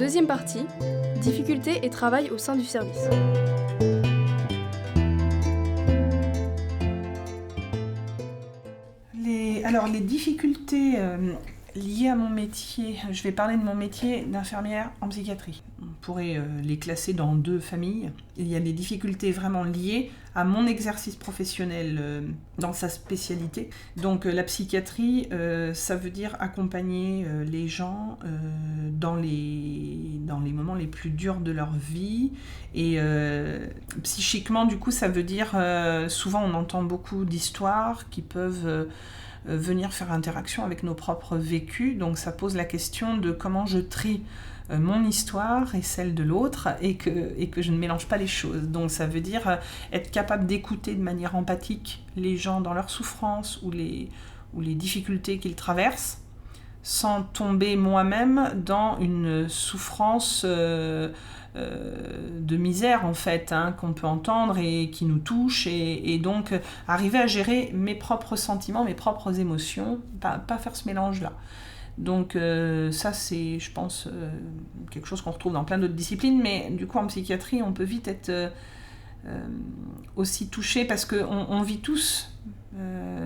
Deuxième partie, difficultés et travail au sein du service. Les difficultés liées à mon métier, je vais parler de mon métier d'infirmière en psychiatrie. On pourrait les classer dans deux familles. Il y a des difficultés vraiment liées à mon exercice professionnel dans sa spécialité. Donc la psychiatrie, ça veut dire accompagner les gens dans les moments les plus durs de leur vie. Et psychiquement, du coup, ça veut dire, souvent on entend beaucoup d'histoires qui peuvent venir faire interaction avec nos propres vécus. Donc ça pose la question de comment je trie mon histoire et celle de l'autre et que je ne mélange pas les choses. Donc ça veut dire être capable d'écouter de manière empathique les gens dans leur souffrance ou les difficultés qu'ils traversent sans tomber moi-même dans une souffrance de misère en fait, qu'on peut entendre et qui nous touche et donc arriver à gérer mes propres sentiments, mes propres émotions, pas faire ce mélange-là. Donc ça c'est, je pense, quelque chose qu'on retrouve dans plein d'autres disciplines, mais du coup en psychiatrie on peut vite être aussi touché parce qu'on vit tous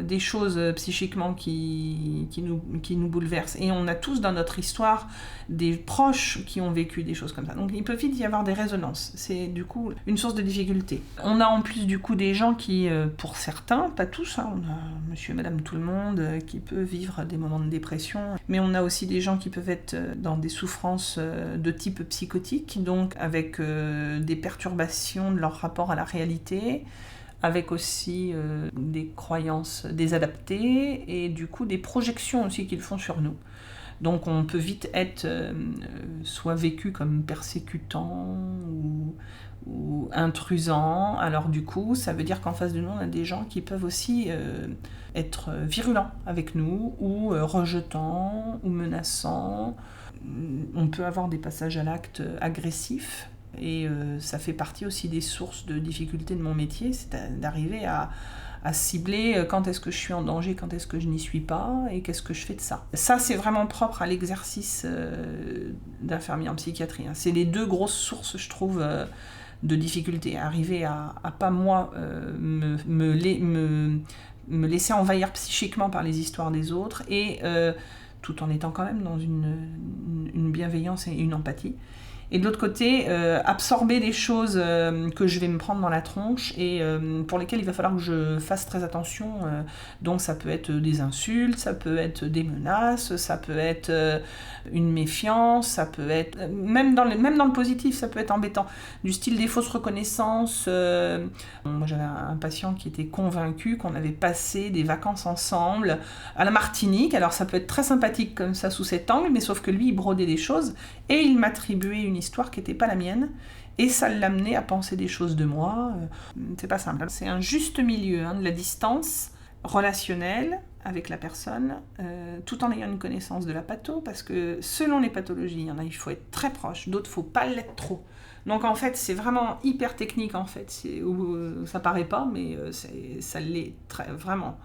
des choses psychiquement qui nous bouleversent. Et on a tous dans notre histoire des proches qui ont vécu des choses comme ça. Donc il peut vite y avoir des résonances. C'est du coup une source de difficulté. On a en plus du coup des gens qui, pour certains, pas tous, on a monsieur et madame tout le monde qui peut vivre des moments de dépression, mais on a aussi des gens qui peuvent être dans des souffrances de type psychotique, donc avec des perturbations de leur rapport à la réalité, avec aussi des croyances désadaptées et du coup des projections aussi qu'ils font sur nous. Donc on peut vite être soit vécu comme persécutant ou intrusant. Alors du coup, ça veut dire qu'en face de nous, on a des gens qui peuvent aussi être virulents avec nous ou rejetants ou menaçants. On peut avoir des passages à l'acte agressifs. Et ça fait partie aussi des sources de difficultés de mon métier, c'est d'arriver à cibler quand est-ce que je suis en danger, quand est-ce que je n'y suis pas, et qu'est-ce que je fais de ça. Ça, c'est vraiment propre à l'exercice d'infirmier en psychiatrie. C'est les deux grosses sources, je trouve, de difficultés. Arriver à pas, moi, me laisser envahir psychiquement par les histoires des autres, et tout en étant quand même dans une bienveillance et une empathie. Et de l'autre côté, absorber des choses que je vais me prendre dans la tronche et pour lesquelles il va falloir que je fasse très attention. Donc ça peut être des insultes, ça peut être des menaces, ça peut être une méfiance, ça peut être... Même dans le positif, ça peut être embêtant. Du style des fausses reconnaissances. Moi j'avais un patient qui était convaincu qu'on avait passé des vacances ensemble à la Martinique. Alors ça peut être très sympathique comme ça sous cet angle, mais sauf que lui il brodait des choses et il m'attribuait une histoire qui n'était pas la mienne, et ça l'amenait à penser des choses de moi. C'est pas simple. C'est un juste milieu de la distance relationnelle avec la personne, tout en ayant une connaissance de la patho, parce que selon les pathologies, il y en a, il faut être très proche, d'autres, il ne faut pas l'être trop. Donc en fait, c'est vraiment hyper technique en fait. Ça paraît pas, mais ça l'est vraiment.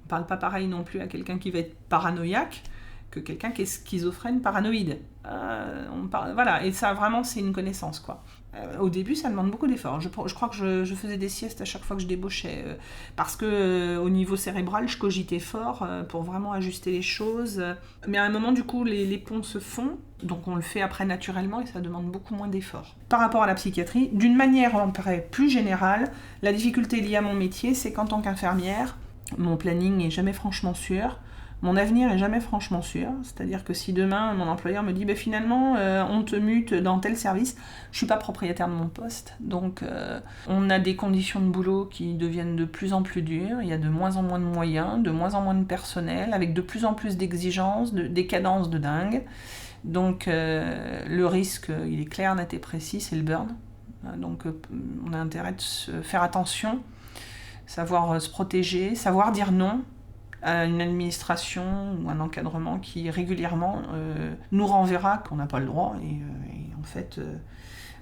On ne parle pas pareil non plus à quelqu'un qui va être paranoïaque que quelqu'un qui est schizophrène paranoïde. Voilà, et ça vraiment c'est une connaissance quoi. Au début ça demande beaucoup d'efforts. Je crois que je faisais des siestes à chaque fois que je débauchais parce que au niveau cérébral je cogitais fort pour vraiment ajuster les choses. Mais à un moment du coup les ponts se font, donc on le fait après naturellement et ça demande beaucoup moins d'efforts. Par rapport à la psychiatrie, d'une manière on paraît plus générale, la difficulté liée à mon métier c'est qu'en tant qu'infirmière, mon planning n'est jamais franchement sûr. Mon avenir est jamais franchement sûr, c'est-à-dire que si demain mon employeur me dit finalement on te mute dans tel service, je suis pas propriétaire de mon poste, donc on a des conditions de boulot qui deviennent de plus en plus dures, il y a de moins en moins de moyens, de moins en moins de personnel, avec de plus en plus d'exigences, des cadences de dingue, donc le risque il est clair, net et précis, c'est le burn, donc on a intérêt de se faire attention, savoir se protéger, savoir dire non à une administration ou un encadrement qui régulièrement nous renverra qu'on n'a pas le droit et en fait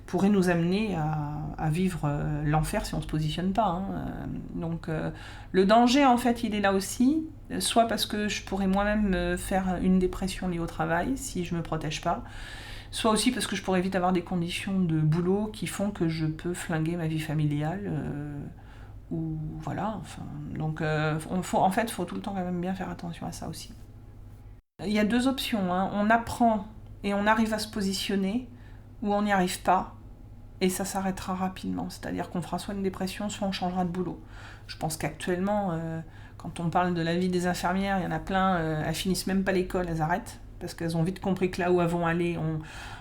pourrait nous amener à vivre l'enfer si on ne se positionne pas. Donc le danger en fait il est là aussi, soit parce que je pourrais moi-même faire une dépression liée au travail si je ne me protège pas, soit aussi parce que je pourrais vite avoir des conditions de boulot qui font que je peux flinguer ma vie familiale, ou voilà, enfin, donc en fait, il faut tout le temps quand même bien faire attention à ça aussi. Il y a 2 options, hein. On apprend et on arrive à se positionner, ou on n'y arrive pas, et ça s'arrêtera rapidement. C'est-à-dire qu'on fera soit une dépression, soit on changera de boulot. Je pense qu'actuellement, quand on parle de la vie des infirmières, il y en a plein, elles finissent même pas l'école, elles arrêtent, parce qu'elles ont vite compris que là où elles vont aller,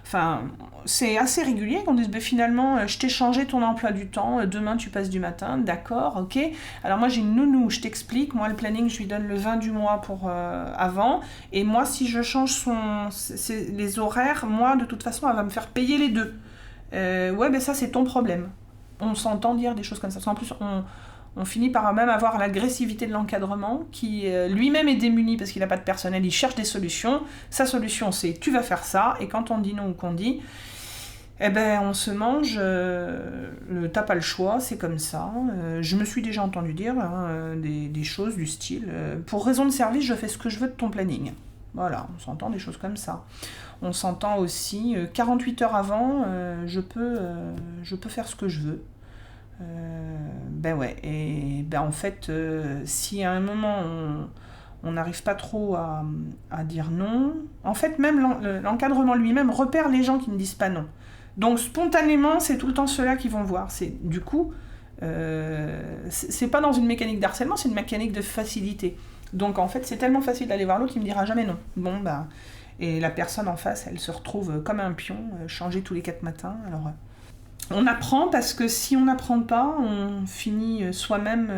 enfin, c'est assez régulier qu'on dise, finalement, je t'ai changé ton emploi du temps, demain tu passes du matin, d'accord, ok. Alors moi j'ai une nounou, je t'explique, moi le planning je lui donne le 20 du mois pour avant, et moi si je change les horaires, moi de toute façon elle va me faire payer les 2. Ouais, ben ça c'est ton problème. On s'entend dire des choses comme ça. Parce qu'en plus, on finit par même avoir l'agressivité de l'encadrement qui lui-même est démuni parce qu'il n'a pas de personnel, il cherche des solutions. Sa solution c'est tu vas faire ça, et quand on dit non ou qu'on dit, eh ben on se mange, t'as pas le choix, c'est comme ça. Je me suis déjà entendu dire des choses du style pour raison de service, je fais ce que je veux de ton planning. Voilà, on s'entend des choses comme ça. On s'entend aussi 48 heures avant, je peux faire ce que je veux. Ben ouais, et ben en fait, si à un moment on n'arrive pas trop à dire non, en fait même l'encadrement lui-même repère les gens qui ne disent pas non. Donc spontanément, c'est tout le temps ceux-là qui vont voir. Du coup, c'est pas dans une mécanique d'harcèlement, c'est une mécanique de facilité. Donc en fait, c'est tellement facile d'aller voir l'autre, il me dira jamais non. Bon, bah, et la personne en face, elle se retrouve comme un pion, changée tous les 4 matins. Alors, on apprend parce que si on n'apprend pas, on finit soi-même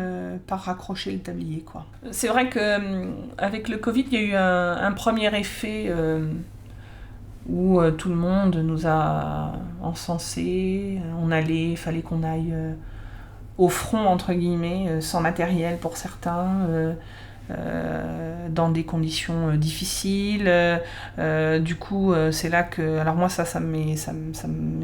par raccrocher le tablier, quoi. C'est vrai qu'avec le Covid, il y a eu un premier effet où tout le monde nous a encensés. Il fallait qu'on aille au front, entre guillemets, sans matériel pour certains. Dans des conditions difficiles. Du coup, c'est là que... Alors moi, ça m'est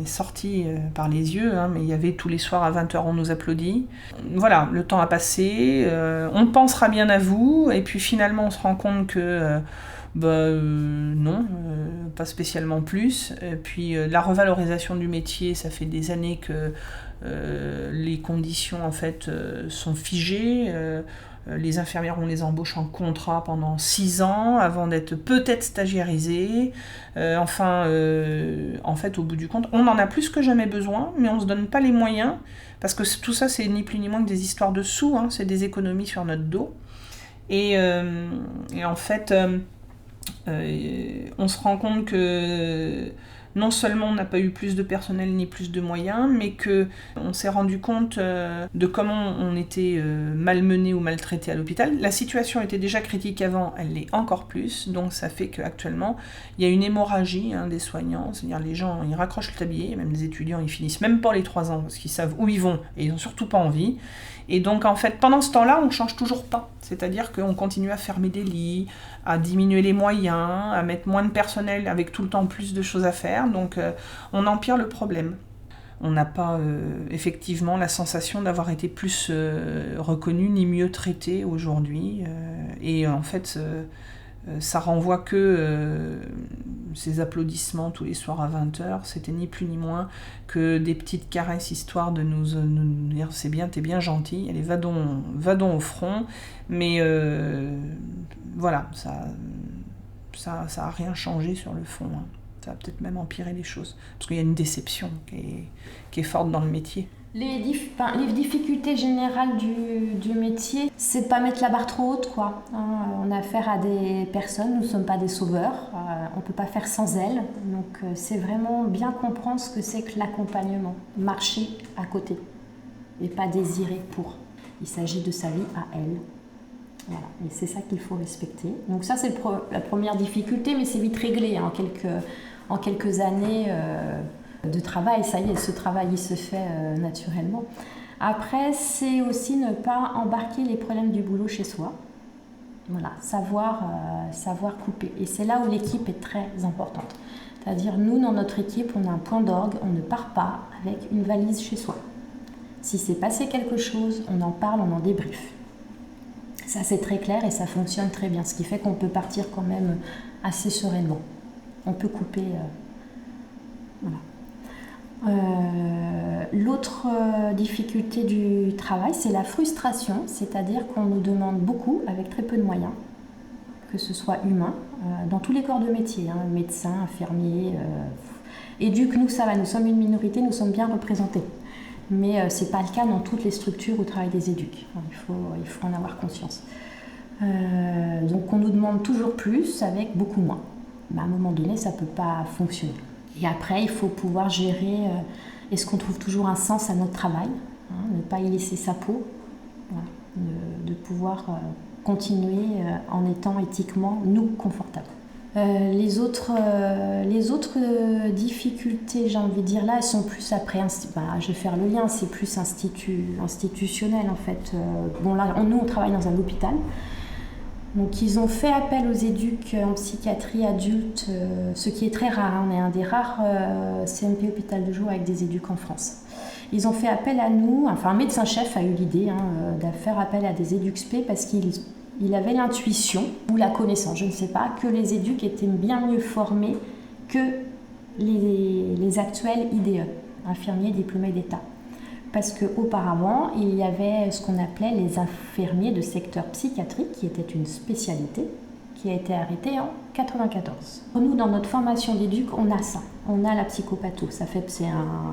sorti par les yeux, hein, mais il y avait tous les soirs à 20h, on nous applaudit. Voilà, le temps a passé, on pensera bien à vous, et puis finalement, on se rend compte que... non, pas spécialement plus. Et puis la revalorisation du métier, ça fait des années que les conditions en fait sont figées. Les infirmières, on les embauche en contrat pendant 6 ans avant d'être peut-être stagiairisées. En fait, au bout du compte, on en a plus que jamais besoin, mais on ne se donne pas les moyens, parce que tout ça, c'est ni plus ni moins que des histoires de sous, hein, c'est des économies sur notre dos. Et en fait, on se rend compte que non seulement on n'a pas eu plus de personnel ni plus de moyens, mais qu'on s'est rendu compte de comment on était malmené ou maltraité à l'hôpital. La situation était déjà critique avant, elle l'est encore plus, donc ça fait qu'actuellement, il y a une hémorragie des soignants, c'est-à-dire les gens, ils raccrochent le tablier, même les étudiants, ils finissent même pas les 3 ans, parce qu'ils savent où ils vont, et ils n'ont surtout pas envie. Et donc en fait, pendant ce temps-là, on ne change toujours pas. C'est-à-dire qu'on continue à fermer des lits, à diminuer les moyens, à mettre moins de personnel avec tout le temps plus de choses à faire. Donc on empire le problème. On n'a pas effectivement la sensation d'avoir été plus reconnu ni mieux traité aujourd'hui. Et en fait, ça renvoie que ces applaudissements tous les soirs à 20h, c'était ni plus ni moins que des petites caresses histoire de nous dire c'est bien, t'es bien gentil, allez, va donc au front. Mais voilà, ça a rien changé sur le fond, hein. Ça va peut-être même empirer les choses, parce qu'il y a une déception qui est forte dans le métier. Les difficultés générales du métier, c'est de pas mettre la barre trop haute, quoi. On a affaire à des personnes, nous ne sommes pas des sauveurs, on ne peut pas faire sans elles. Donc c'est vraiment bien comprendre ce que c'est que l'accompagnement, marcher à côté et pas désirer pour. Il s'agit de sa vie à elle. Voilà. Et c'est ça qu'il faut respecter. Donc ça c'est la première difficulté, mais c'est vite réglé en quelques années de travail, ça y est, ce travail il se fait naturellement. Après, c'est aussi ne pas embarquer les problèmes du boulot chez soi. Voilà, savoir couper. Et c'est là où l'équipe est très importante. C'est-à-dire, nous, dans notre équipe, on a un point d'orgue, on ne part pas avec une valise chez soi. Si c'est passé quelque chose, on en parle, on en débriefe. Ça, c'est très clair et ça fonctionne très bien, ce qui fait qu'on peut partir quand même assez sereinement. On peut couper Voilà. L'autre difficulté du travail, c'est la frustration, c'est-à-dire qu'on nous demande beaucoup avec très peu de moyens, que ce soit humain, dans tous les corps de métier, hein, médecins, infirmiers, éduc, nous ça va, nous sommes une minorité, nous sommes bien représentés. Mais ce n'est pas le cas dans toutes les structures où travaillent des éducs, il faut en avoir conscience. Donc on nous demande toujours plus avec beaucoup moins. Mais à un moment donné, ça ne peut pas fonctionner. Et après, il faut pouvoir gérer, est-ce qu'on trouve toujours un sens à notre travail, hein, ne pas y laisser sa peau, voilà, de pouvoir continuer en étant éthiquement, nous, confortables. Les autres difficultés, j'ai envie de dire là, elles sont plus après, je vais faire le lien, c'est plus institutionnel en fait. Bon là, nous on travaille dans un hôpital. Donc ils ont fait appel aux éducs en psychiatrie adulte, ce qui est très rare, hein. On est un des rares CMP hôpital de jour avec des éducs en France. Ils ont fait appel à nous, enfin un médecin-chef a eu l'idée de faire appel à des éducs-spé parce qu'il avait l'intuition, ou la connaissance, je ne sais pas, que les éducs étaient bien mieux formés que les actuels IDE, infirmiers diplômés d'État. Parce qu'auparavant, il y avait ce qu'on appelait les infirmiers de secteur psychiatrique, qui était une spécialité, qui a été arrêtée en 1994. Nous, dans notre formation d'éduc, on a ça. On a la psychopatho.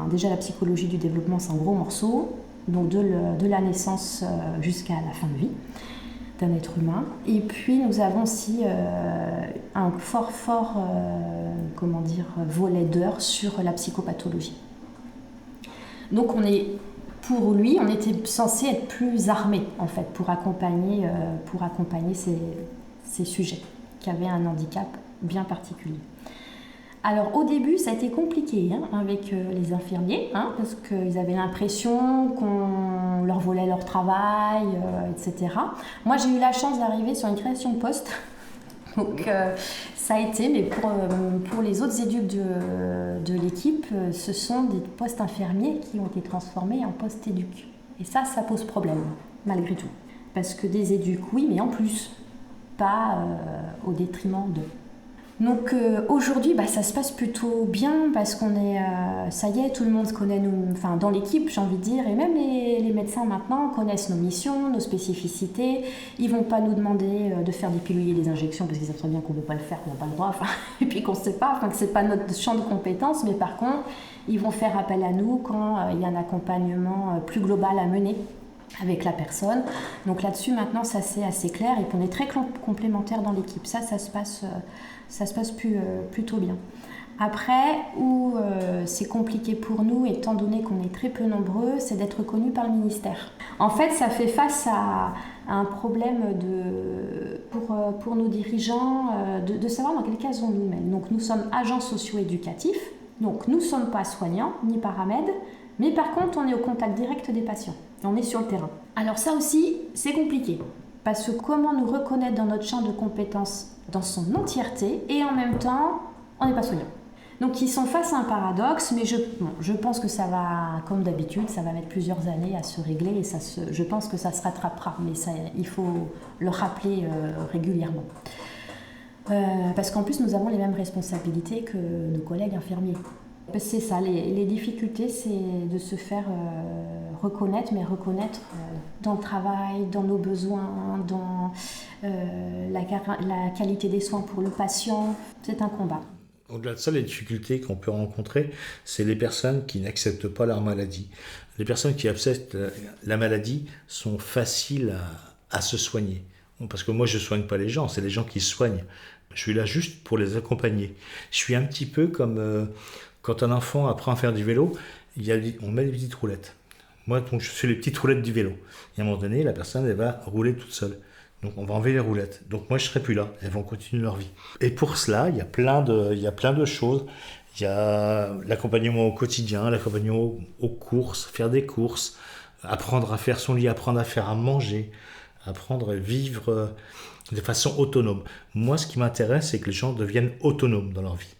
Déjà, la psychologie du développement, c'est un gros morceau, donc de la naissance jusqu'à la fin de vie d'un être humain. Et puis, nous avons aussi un fort volet d'heures sur la psychopathologie. Donc pour lui, on était censé être plus armé en fait pour accompagner ces sujets qui avaient un handicap bien particulier. Alors au début, ça a été compliqué avec les infirmiers, parce qu'ils avaient l'impression qu'on leur volait leur travail, etc. Moi, j'ai eu la chance d'arriver sur une création de poste. Donc ça a été, mais pour les autres éducs de l'équipe, ce sont des postes infirmiers qui ont été transformés en postes éducs. Et ça pose problème, malgré tout. Parce que des éducs, oui, mais en plus, pas au détriment d'eux. Donc aujourd'hui, ça se passe plutôt bien parce qu'on est, ça y est, tout le monde se connaît, dans l'équipe, j'ai envie de dire, et même les médecins maintenant connaissent nos missions, nos spécificités. Ils vont pas nous demander de faire des pilules et des injections parce qu'ils savent très bien qu'on ne peut pas le faire, qu'on n'a pas le droit, et puis qu'on ne sait pas, que c'est pas notre champ de compétences, mais par contre, ils vont faire appel à nous quand il y a un accompagnement plus global à mener avec la personne. Donc là-dessus, maintenant, ça c'est assez clair et qu'on est très complémentaires dans l'équipe. Ça se passe plutôt bien. Après, où c'est compliqué pour nous, étant donné qu'on est très peu nombreux, c'est d'être reconnu par le ministère. En fait, ça fait face à un problème pour nos dirigeants de savoir dans quelle case on nous met. Donc nous sommes agents socio-éducatifs, donc nous ne sommes pas soignants ni paramèdes, mais par contre, on est au contact direct des patients. On est sur le terrain. Alors ça aussi, c'est compliqué. Parce que comment nous reconnaître dans notre champ de compétences dans son entièreté et en même temps, on n'est pas soignant. Donc ils sont face à un paradoxe, mais je pense que ça va, comme d'habitude, ça va mettre plusieurs années à se régler et je pense que ça se rattrapera. Mais il faut le rappeler régulièrement. Parce qu'en plus, nous avons les mêmes responsabilités que nos collègues infirmiers. C'est ça, les difficultés, c'est de se faire reconnaître, mais reconnaître dans le travail, dans nos besoins, dans la qualité des soins pour le patient. C'est un combat. Au-delà de ça, les difficultés qu'on peut rencontrer, c'est les personnes qui n'acceptent pas leur maladie. Les personnes qui acceptent la maladie sont faciles à se soigner. Parce que moi, je ne soigne pas les gens, c'est les gens qui se soignent. Je suis là juste pour les accompagner. Je suis un petit peu comme quand un enfant apprend à faire du vélo, on met des petites roulettes. Moi, donc, je fais les petites roulettes du vélo. Et à un moment donné, la personne, elle va rouler toute seule. Donc, on va enlever les roulettes. Donc, moi, je ne serai plus là. Elles vont continuer leur vie. Et pour cela, il y a plein de choses. Il y a l'accompagnement au quotidien, l'accompagnement aux courses, faire des courses, apprendre à faire son lit, apprendre à faire à manger, apprendre à vivre de façon autonome. Moi, ce qui m'intéresse, c'est que les gens deviennent autonomes dans leur vie.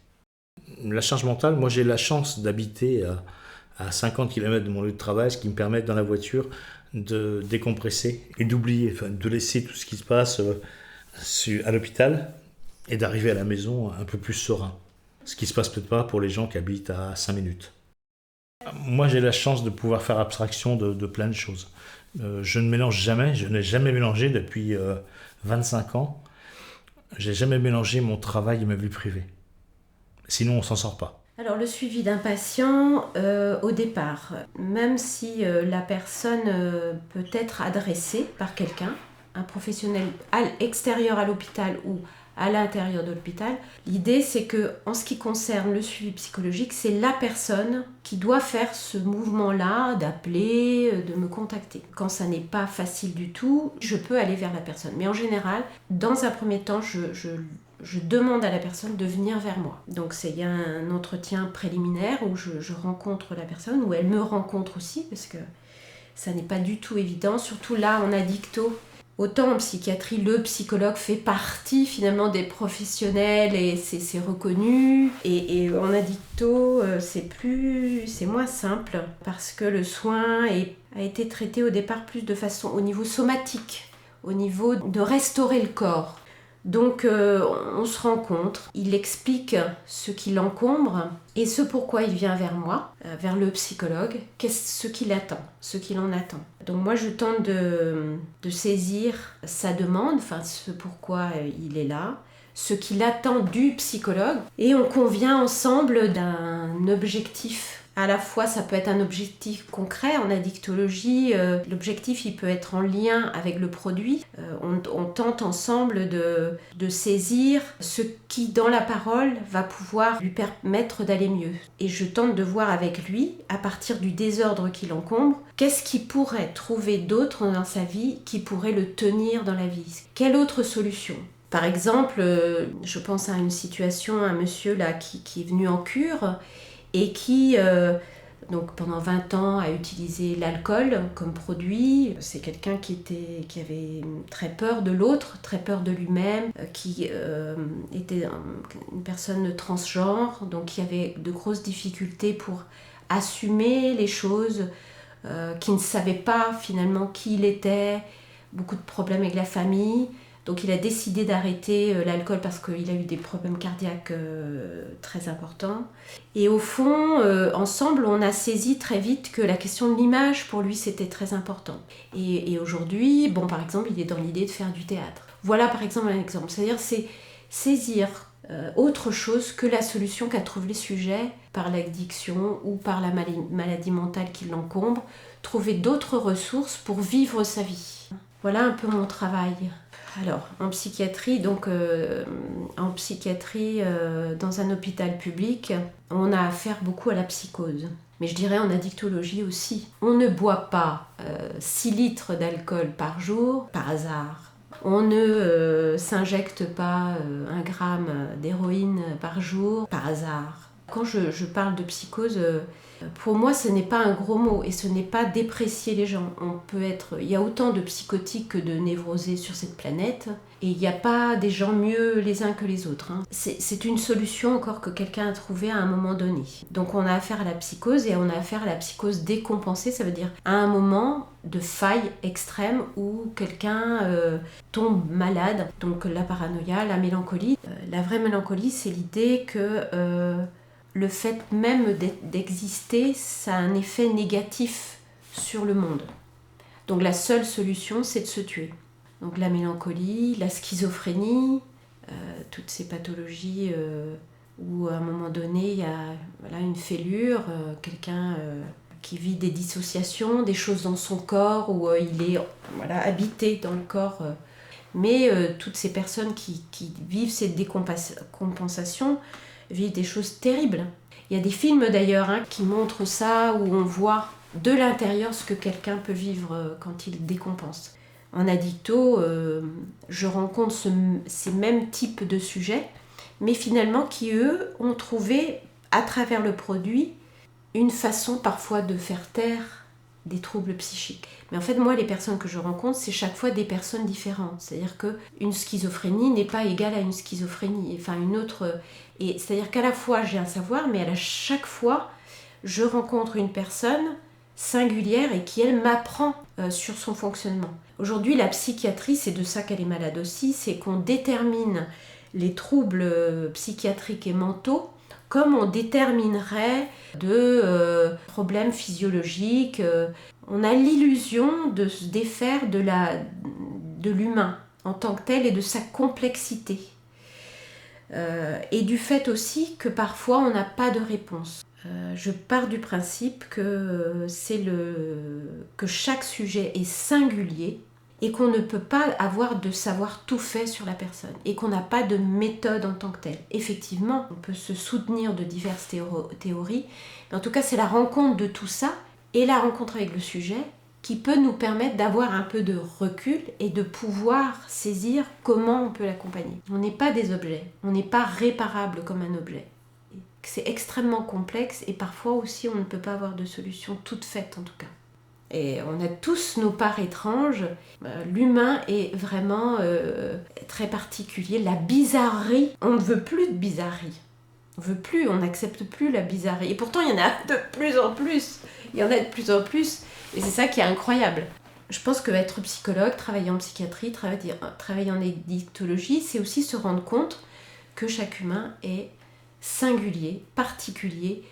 La charge mentale, moi, j'ai la chance d'habiter à 50 km de mon lieu de travail, ce qui me permet dans la voiture de décompresser et d'oublier, de laisser tout ce qui se passe à l'hôpital et d'arriver à la maison un peu plus serein. Ce qui se passe peut-être pas pour les gens qui habitent à 5 minutes. Moi, j'ai la chance de pouvoir faire abstraction de plein de choses. Je ne mélange jamais, je n'ai jamais mélangé depuis 25 ans. J'ai jamais mélangé mon travail et ma vie privée. Sinon, on s'en sort pas. Alors le suivi d'un patient, au départ, même si la personne peut être adressée par quelqu'un, un professionnel extérieur à l'hôpital ou à l'intérieur de l'hôpital, l'idée c'est que en ce qui concerne le suivi psychologique, c'est la personne qui doit faire ce mouvement-là d'appeler, de me contacter. Quand ça n'est pas facile du tout, je peux aller vers la personne. Mais en général, dans un premier temps, je demande à la personne de venir vers moi. Donc il y a un entretien préliminaire où je rencontre la personne, où elle me rencontre aussi, parce que ça n'est pas du tout évident, surtout là en addicto. Autant en psychiatrie, le psychologue fait partie finalement des professionnels et c'est reconnu. Et en addicto, c'est moins simple parce que le soin a été traité au départ plus de façon au niveau somatique, au niveau de restaurer le corps. Donc on se rencontre, il explique ce qui l'encombre et ce pourquoi il vient vers moi, vers le psychologue, ce qu'il attend, ce qu'il en attend. Donc moi je tente de saisir sa demande, enfin ce pourquoi il est là, ce qu'il attend du psychologue et on convient ensemble d'un objectif. À la fois, ça peut être un objectif concret. En addictologie, l'objectif, il peut être en lien avec le produit. On tente ensemble de saisir ce qui, dans la parole, va pouvoir lui permettre d'aller mieux. Et je tente de voir avec lui, à partir du désordre qui l'encombre, qu'est-ce qu'il pourrait trouver d'autre dans sa vie qui pourrait le tenir dans la vie. Quelle autre solution ? Par exemple, je pense à une situation, un monsieur là qui est venu en cure et qui, donc pendant 20 ans, a utilisé l'alcool comme produit. C'est quelqu'un qui avait très peur de l'autre, très peur de lui-même, qui était une personne transgenre, donc qui avait de grosses difficultés pour assumer les choses, qui ne savait pas finalement qui il était, beaucoup de problèmes avec la famille. Donc il a décidé d'arrêter l'alcool parce qu'il a eu des problèmes cardiaques très importants. Et au fond, ensemble, on a saisi très vite que la question de l'image, pour lui, c'était très important. Et aujourd'hui, par exemple, il est dans l'idée de faire du théâtre. Voilà par exemple un exemple. C'est-à-dire c'est saisir autre chose que la solution qu'a trouvé le sujet par l'addiction ou par la maladie mentale qui l'encombre. Trouver d'autres ressources pour vivre sa vie. Voilà un peu mon travail. Alors, en psychiatrie, dans un hôpital public, on a affaire beaucoup à la psychose. Mais je dirais en addictologie aussi. On ne boit pas 6 litres d'alcool par jour par hasard. On ne s'injecte pas 1 gramme d'héroïne par jour par hasard. Quand je parle de psychose, pour moi, ce n'est pas un gros mot et ce n'est pas déprécier les gens. Il y a autant de psychotiques que de névrosés sur cette planète et il n'y a pas des gens mieux les uns que les autres. C'est une solution encore que quelqu'un a trouvée à un moment donné. Donc on a affaire à la psychose et on a affaire à la psychose décompensée, ça veut dire à un moment de faille extrême où quelqu'un tombe malade. Donc la paranoïa, la mélancolie. La vraie mélancolie, c'est l'idée que le fait même d'exister, ça a un effet négatif sur le monde. Donc la seule solution, c'est de se tuer. Donc la mélancolie, la schizophrénie, toutes ces pathologies où à un moment donné, il y a une fêlure, quelqu'un qui vit des dissociations, des choses dans son corps, où il est habité dans le corps. Mais toutes ces personnes qui vivent cette décompensation, vivent des choses terribles. Il y a des films d'ailleurs qui montrent ça, où on voit de l'intérieur ce que quelqu'un peut vivre quand il décompense. En addicto, je rencontre ces mêmes types de sujets, mais finalement qui, eux, ont trouvé, à travers le produit, une façon parfois de faire taire des troubles psychiques. Mais en fait, moi, les personnes que je rencontre, c'est chaque fois des personnes différentes. C'est-à-dire qu'une schizophrénie n'est pas égale à une schizophrénie, enfin une autre. Et c'est-à-dire qu'à la fois, j'ai un savoir, mais à chaque fois, je rencontre une personne singulière et qui, elle, m'apprend sur son fonctionnement. Aujourd'hui, la psychiatrie, c'est de ça qu'elle est malade aussi, c'est qu'on détermine les troubles psychiatriques et mentaux comme on déterminerait de problèmes physiologiques. On a l'illusion de se défaire de l'humain en tant que tel et de sa complexité. Et du fait aussi que parfois on n'a pas de réponse. Je pars du principe que que chaque sujet est singulier et qu'on ne peut pas avoir de savoir tout fait sur la personne et qu'on n'a pas de méthode en tant que telle. Effectivement, on peut se soutenir de diverses théories, mais en tout cas c'est la rencontre de tout ça et la rencontre avec le sujet qui peut nous permettre d'avoir un peu de recul et de pouvoir saisir comment on peut l'accompagner. On n'est pas des objets, on n'est pas réparable comme un objet. C'est extrêmement complexe et parfois aussi on ne peut pas avoir de solution toute faite en tout cas. Et on a tous nos parts étranges. L'humain est vraiment très particulier. La bizarrerie, on ne veut plus de bizarrerie. On n'accepte plus la bizarrerie. Et pourtant il y en a de plus en plus. Et c'est ça qui est incroyable. Je pense qu'être psychologue, travailler en psychiatrie, travailler en édictologie, c'est aussi se rendre compte que chaque humain est singulier, particulier,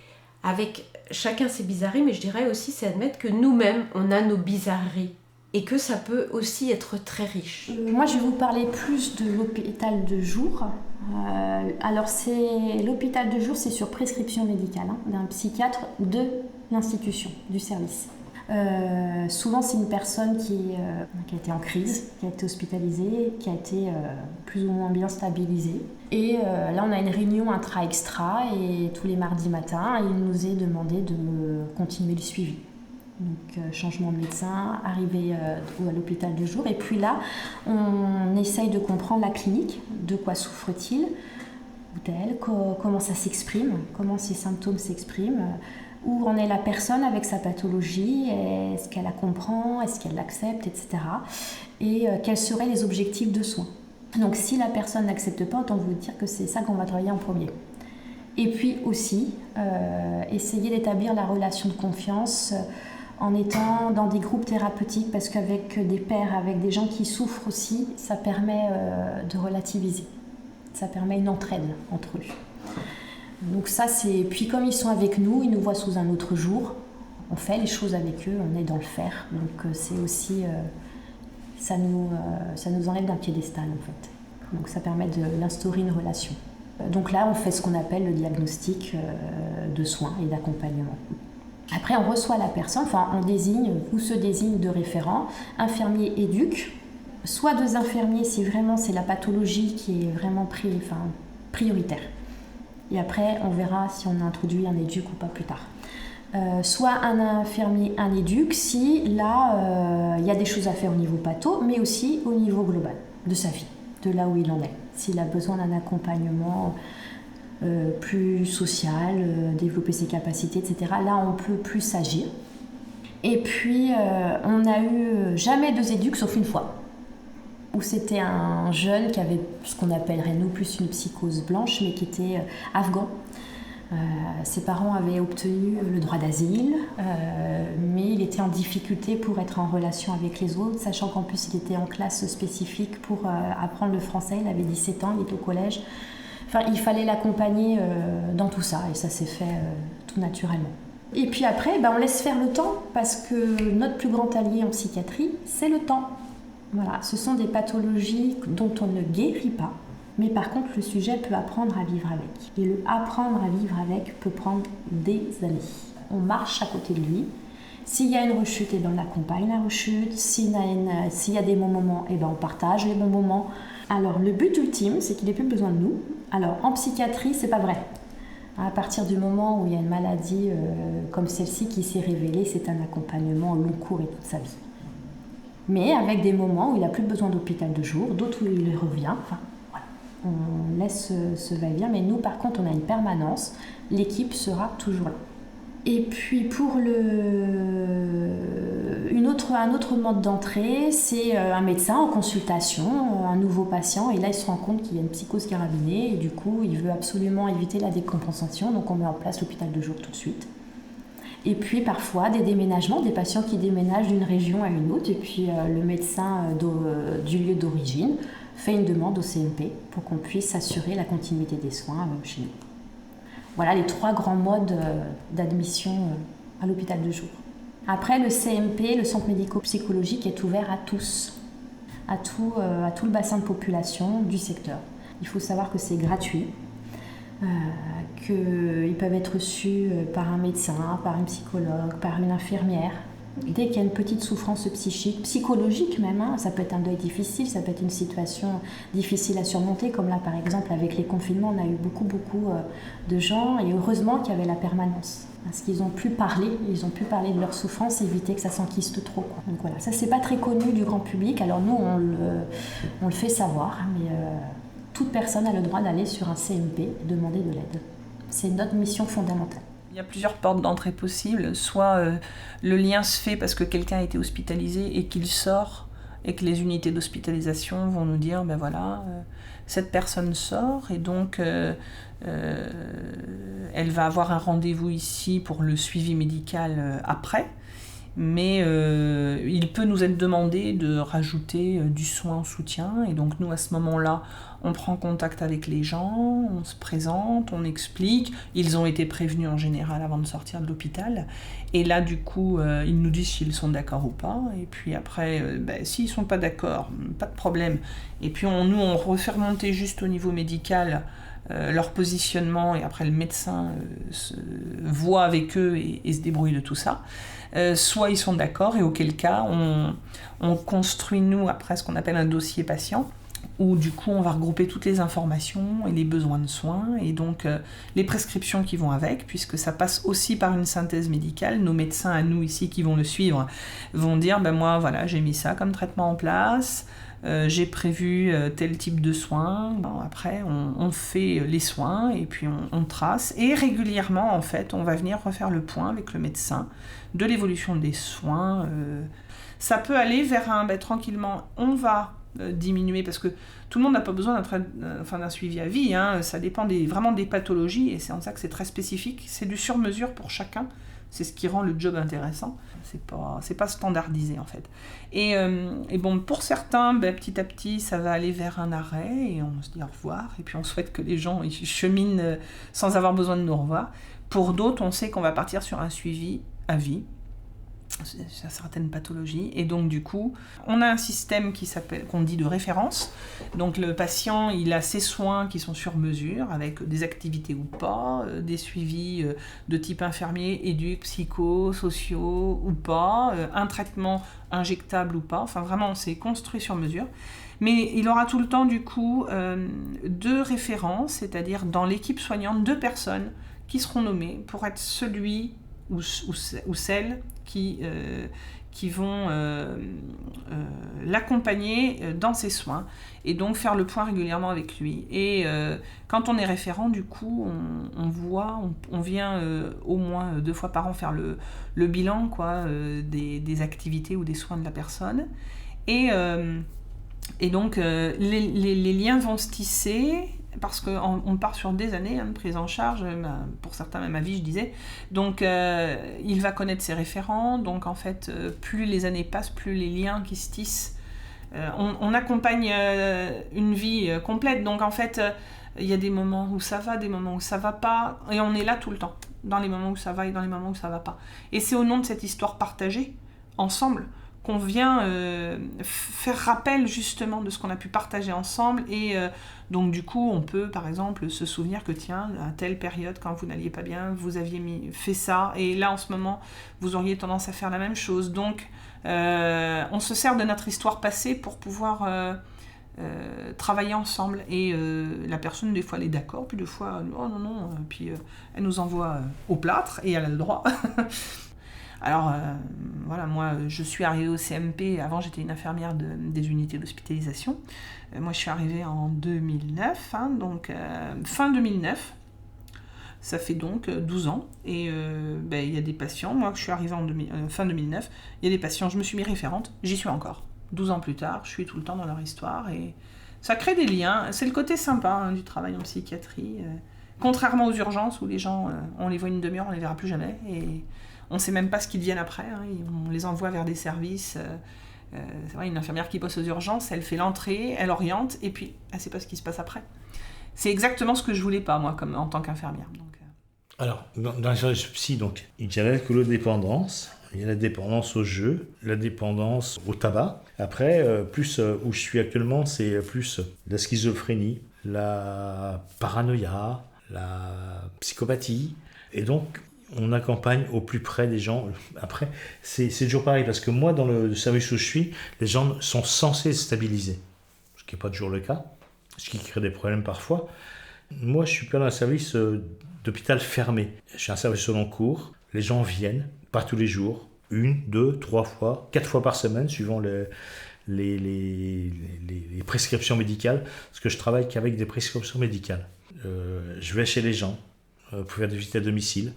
avec chacun ses bizarreries, mais je dirais aussi c'est admettre que nous-mêmes, on a nos bizarreries et que ça peut aussi être très riche. Moi, je vais vous parler plus de l'hôpital de jour. Alors, l'hôpital de jour, c'est sur prescription médicale d'un psychiatre de l'institution, du service. Souvent, c'est une personne qui a été en crise, qui a été hospitalisée, qui a été plus ou moins bien stabilisée. Et là, on a une réunion intra-extra et tous les mardis matins, il nous est demandé de continuer le suivi. Donc, changement de médecin, arrivée à l'hôpital de jour. Et puis là, on essaye de comprendre la clinique, de quoi souffre-t-il, ou d'elle, comment ça s'exprime, comment ces symptômes s'expriment, où en est la personne avec sa pathologie, est-ce qu'elle la comprend, est-ce qu'elle l'accepte, etc. Et quels seraient les objectifs de soins. Donc si la personne n'accepte pas, autant vous dire que c'est ça qu'on va travailler en premier. Et puis aussi, essayer d'établir la relation de confiance en étant dans des groupes thérapeutiques, parce qu'avec des pairs, avec des gens qui souffrent aussi, ça permet de relativiser. Ça permet une entraide entre eux. Donc ça, c'est... Puis comme ils sont avec nous, ils nous voient sous un autre jour. On fait les choses avec eux, on est dans le faire. Donc c'est aussi... ça nous enlève d'un piédestal en fait. Donc ça permet d'instaurer une relation. Donc là, on fait ce qu'on appelle le diagnostic de soins et d'accompagnement. Après, on reçoit la personne, enfin on désigne ou se désigne de référents, infirmiers éduques, soit deux infirmiers si vraiment c'est la pathologie qui est vraiment prioritaire. Et après, on verra si on a introduit un éduc ou pas plus tard. Soit un infirmier, un éduc, si là, il y a des choses à faire au niveau patho, mais aussi au niveau global de sa vie, de là où il en est. S'il a besoin d'un accompagnement plus social, développer ses capacités, etc., là, on peut plus agir. Et puis, on n'a eu jamais deux éducs, sauf une fois, où c'était un jeune qui avait ce qu'on appellerait nous plus une psychose blanche, mais qui était afghan. Ses parents avaient obtenu le droit d'asile, mais il était en difficulté pour être en relation avec les autres, sachant qu'en plus il était en classe spécifique pour apprendre le français, il avait 17 ans, il était au collège. Enfin, il fallait l'accompagner dans tout ça, et ça s'est fait tout naturellement. Et puis après, on laisse faire le temps, parce que notre plus grand allié en psychiatrie, c'est le temps. Voilà, ce sont des pathologies dont on ne guérit pas, mais par contre le sujet peut apprendre à vivre avec. Et le apprendre à vivre avec peut prendre des années. On marche à côté de lui. S'il y a une rechute, on accompagne la rechute. S'il y a des bons moments, on partage les bons moments. Alors le but ultime, c'est qu'il n'ait plus besoin de nous. Alors en psychiatrie, c'est pas vrai. À partir du moment où il y a une maladie comme celle-ci qui s'est révélée, c'est un accompagnement au long cours et toute sa vie. Mais avec des moments où il n'a plus besoin d'hôpital de jour, d'autres où il revient. Enfin, voilà. On laisse ce va-et-vient, mais nous, par contre, on a une permanence. L'équipe sera toujours là. Et puis, pour un autre mode d'entrée, c'est un médecin en consultation, un nouveau patient. Et là, il se rend compte qu'il y a une psychose carabinée. Et du coup, il veut absolument éviter la décompensation. Donc, on met en place l'hôpital de jour tout de suite. Et puis parfois des déménagements, des patients qui déménagent d'une région à une autre, et puis le médecin du lieu d'origine fait une demande au CMP pour qu'on puisse assurer la continuité des soins chez nous. Voilà les 3 grands modes d'admission à l'hôpital de jour. Après, le CMP, le centre médico-psychologique, est ouvert à tous, à tout le bassin de population du secteur. Il faut savoir que c'est gratuit, qu'ils peuvent être reçus par un médecin, par un psychologue, par une infirmière. Dès qu'il y a une petite souffrance psychique, psychologique même, ça peut être un deuil difficile, ça peut être une situation difficile à surmonter, comme là par exemple avec les confinements, on a eu beaucoup de gens, et heureusement qu'il y avait la permanence. Parce qu'ils ont pu parler de leur souffrance, éviter que ça s'enquiste trop, quoi. Donc voilà, ça c'est pas très connu du grand public, alors nous on le fait savoir, mais toute personne a le droit d'aller sur un CMP et demander de l'aide. C'est notre mission fondamentale. Il y a plusieurs portes d'entrée possibles. Soit le lien se fait parce que quelqu'un a été hospitalisé et qu'il sort, et que les unités d'hospitalisation vont nous dire, ben voilà, cette personne sort, et donc elle va avoir un rendez-vous ici pour le suivi médical après. Mais il peut nous être demandé de rajouter du soin en soutien, et donc nous à ce moment-là on prend contact avec les gens, on se présente, on explique, ils ont été prévenus en général avant de sortir de l'hôpital, et là du coup ils nous disent s'ils sont d'accord ou pas, et puis après s'ils sont pas d'accord, pas de problème, et puis on refait remonter juste au niveau médical leur positionnement, et après le médecin voit avec eux et se débrouille de tout ça. Soit ils sont d'accord, et auquel cas on construit nous après ce qu'on appelle un dossier patient, où du coup on va regrouper toutes les informations et les besoins de soins, et donc les prescriptions qui vont avec, puisque ça passe aussi par une synthèse médicale. Nos médecins à nous ici qui vont le suivre vont dire moi voilà, j'ai mis ça comme traitement en place, j'ai prévu tel type de soins. Après on fait les soins, et puis on trace, et régulièrement en fait on va venir refaire le point avec le médecin de l'évolution des soins. Ça peut aller vers tranquillement on va diminuer, parce que tout le monde n'a pas besoin d'un suivi à vie, ça dépend vraiment des pathologies, et c'est en ça que c'est très spécifique, c'est du sur-mesure pour chacun, c'est ce qui rend le job intéressant, c'est pas standardisé en fait. Et bon, pour certains, petit à petit ça va aller vers un arrêt, et on se dit au revoir, et puis on souhaite que les gens ils cheminent sans avoir besoin de nous revoir. Pour d'autres, on sait qu'on va partir sur un suivi à vie, sur certaines pathologies, et donc du coup on a un système qu'on dit de référence. Donc le patient il a ses soins qui sont sur mesure, avec des activités ou pas, des suivis de type infirmier, éduc, psycho, sociaux ou pas, un traitement injectable ou pas, enfin vraiment c'est construit sur mesure. Mais il aura tout le temps du coup 2 références, c'est-à-dire dans l'équipe soignante 2 personnes qui seront nommées pour être celui ou celles qui vont l'accompagner dans ses soins, et donc faire le point régulièrement avec lui. Et quand on est référent, du coup, on vient au moins 2 fois par an faire le bilan des activités ou des soins de la personne. Et donc les liens vont se tisser, parce qu'on part sur des années de prise en charge, pour certains même à vie je disais, donc il va connaître ses référents, donc en fait plus les années passent, plus les liens qui se tissent, on accompagne une vie complète, donc en fait il y a des moments où ça va, des moments où ça va pas, et on est là tout le temps, dans les moments où ça va et dans les moments où ça va pas, et c'est au nom de cette histoire partagée, ensemble, qu'on vient faire rappel justement de ce qu'on a pu partager ensemble, et donc du coup on peut par exemple se souvenir que tiens, à telle période quand vous n'alliez pas bien, vous aviez fait ça, et là en ce moment vous auriez tendance à faire la même chose, donc on se sert de notre histoire passée pour pouvoir travailler ensemble, et la personne des fois elle est d'accord, puis des fois oh non, puis elle nous envoie au plâtre, et elle a le droit. Alors voilà, moi je suis arrivée au CMP, avant j'étais une infirmière des unités d'hospitalisation. Moi je suis arrivée en 2009, donc fin 2009, ça fait donc 12 ans. Et il y a des patients, moi je suis arrivée en fin 2009, il y a des patients, je me suis mis référente, j'y suis encore. 12 ans plus tard, je suis tout le temps dans leur histoire, et ça crée des liens, c'est le côté sympa du travail en psychiatrie. Contrairement aux urgences où les gens, on les voit une demi-heure, on les verra plus jamais, et on ne sait même pas ce qu'ils deviennent après, on les envoie vers des services. C'est vrai, une infirmière qui bosse aux urgences, elle fait l'entrée, elle oriente, et puis elle ne sait pas ce qui se passe après. C'est exactement ce que je voulais pas, moi, en tant qu'infirmière. Donc, Alors, dans les services psy, donc, il y a l'alcoolodépendance, il y a la dépendance au jeu, la dépendance au tabac. Après, où je suis actuellement, c'est plus la schizophrénie, la paranoïa, la psychopathie. Et donc, on accompagne au plus près des gens. Après, c'est toujours pareil, parce que moi, dans le service où je suis, les gens sont censés se stabiliser, ce qui n'est pas toujours le cas, ce qui crée des problèmes parfois. Moi, je suis pas dans un service d'hôpital fermé. Je suis un service au long cours. Les gens viennent, pas tous les jours, 1, 2, 3 fois, 4 fois par semaine, suivant les prescriptions médicales, parce que je travaille qu'avec des prescriptions médicales. Je vais chez les gens pour faire des visites à domicile.